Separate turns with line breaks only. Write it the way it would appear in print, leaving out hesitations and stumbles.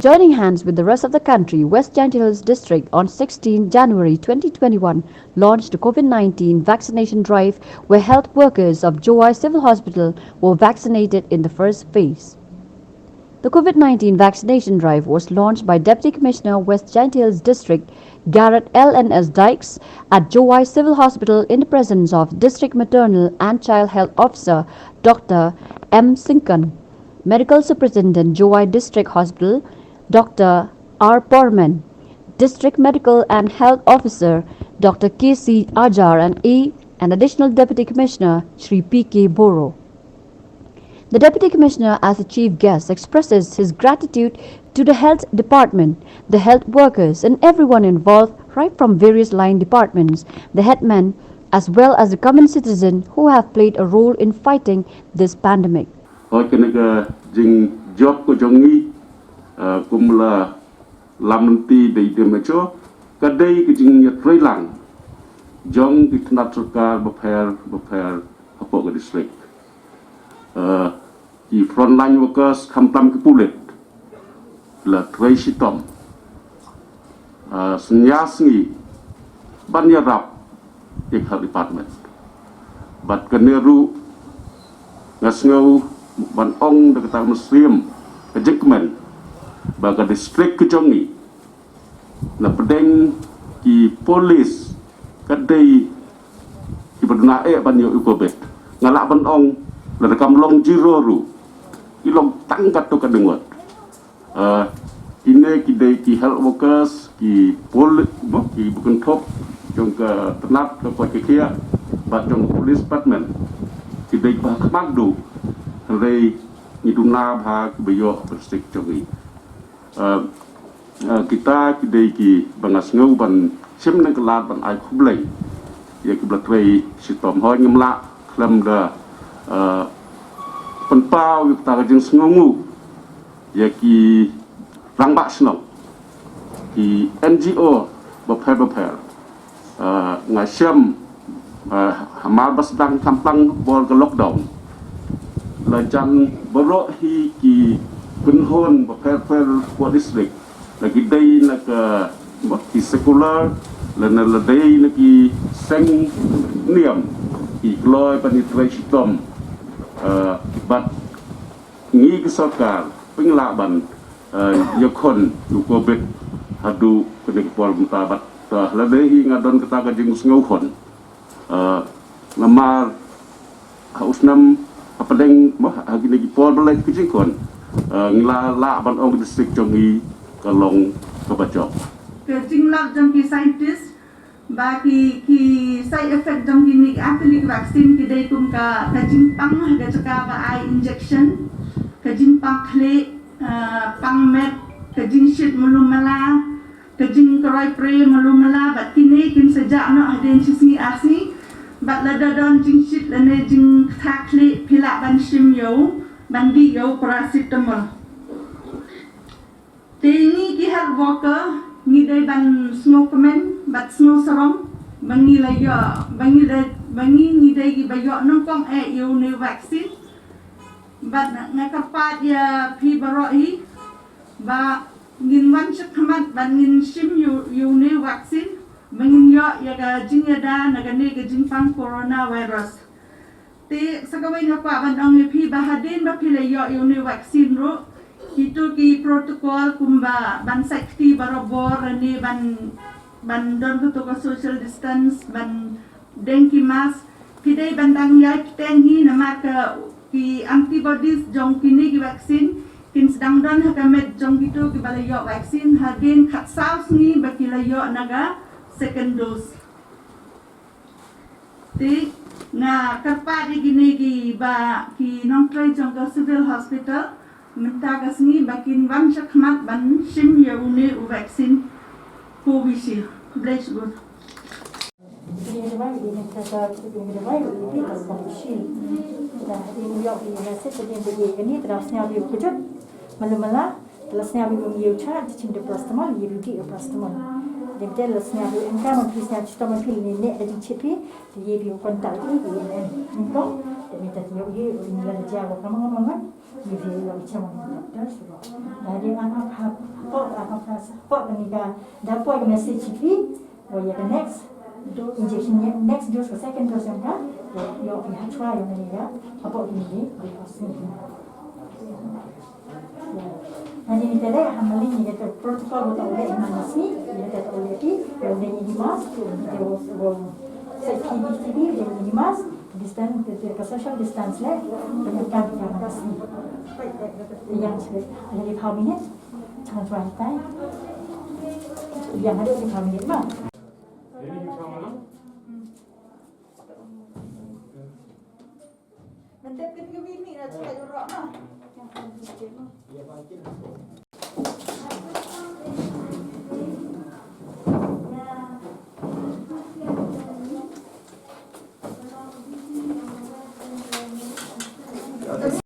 Joining hands with the rest of the country, West Gentile District on 16 January 2021 launched a COVID-19 vaccination drive where health workers of Jowai Civil Hospital were vaccinated in the first phase. The COVID-19 vaccination drive was launched by Deputy Commissioner West Gentiles District Garrett L.N.S. Dykes at Jowai Civil Hospital in the presence of District Maternal and Child Health Officer Dr. M. Sinkan, Medical Superintendent Jowai District Hospital Dr. R. Porman, District Medical and Health Officer Dr. K.C. Ajar and Additional Deputy Commissioner Shri P.K. Boro. The Deputy Commissioner as the chief guest expresses his gratitude to the Health Department, the health workers and everyone involved right from various line departments, the headmen as well as the common citizen who have played a role in fighting this pandemic.
Cũng là làm ti để điểm cho cái đây cái chính nhật rơi lặng trong cái nát സർക്കാർ bapher apa ke district the frontline workers kamplam ke pulit la trei sitom senyasngi banya rap ik health department bat keneru ngasngau ban ong de kata muslim kejekmen baga district kejongi na pedeng ki polis kadai ki baduna ban yo ukobet ngala ban ong la rekam long jiroru ki long tangkat to kadengot ine ki dei ki health workers ki polis ki bukan top jong ke tenat ke kia bat jong police department ki dei ba khamadu rei ni duna bha ki bayo district jongi kita kidai ki bangas ngau ban sim nang kelat ban ai khublai ya ki blatrei sitom hoi ngimla klam da pen pau yu ta jing sngongu ya ki rangba sno ki NGO bapher ngai siam hamal basdang kampang bol ke lockdown la jan boro hi ki Kunhon bapher for district lagi day nak ki secular lana ladai lagi seng niam ki gloi penetration but ngi ki sarkar penglaban yakon du covid hadu kenik pol mutabat ladai ngadon kata gajing ngauhon namar hausnam apadeng hagi lagi pol belai kijingkon ngila la ban ong district jongi kalong kabajok
ke jingla jongi scientist ba ki side effect jongi ni actually vaccine ki dei kum ka jimpang ga chaka ba eye injection ka jimpang khle pang met ka jing shit mulumala ka jing koroi pre mulumala ba kini kin sejak no aden sisi asi ba la don jing shit la ne jing thakle phila ban shim yo bandi yo paracetamol teni ki health worker ni dai ban smokemen bat snow sarong bangi la yo bangi ni dai ki bayo nong kong yo ne vaccine bat ngakapat ya phi baroi ba ngin wan chakhamat ban ngin shim yo ne vaccine bangin yo ya ga jingada naga ne ga jingpang coronavirus te sakawai nga pa ban ang phi bahadin ba phile yo ni vaccine ro itu ki protokol kumba ban safety barabor ni ban don to social distance ban denki mas pidai bandang ya tengi na maka ki antibodies jong kini ki vaccine kin sedang don hakamet jong gitu ki balayo vaccine hadin khat saus ni bakilayo naga second dose te na karpa di gini ki ba ki nongtrai jong ka civil hospital minta kasni bakin wan shakmat ban shim yaune u vaccine Covishield bless good
Dia lasnya bu engkau mempisah cita mempil nenek dan cipi dia biu kontak ini engkau dan minta dia biu inilah jawab kamu ngomong kan dia biu macam mana dah sudah dari anak support dengan dapat message CP, ya the next injection next dose ke second dose yang kan, ya try yang ni ya, apa ini di hospital. Nanti ni tadi hamil ni kita protokol untuk oleh imanasi, kita oleh ti, oleh ini mas, kita set TB dan ini mas, distance, kita social distance lah, penyakit yang masih yang ada di kabinet, jangan cuaca, yang ada di kabinet mah. Nanti kita bini nak cakap jorok mah.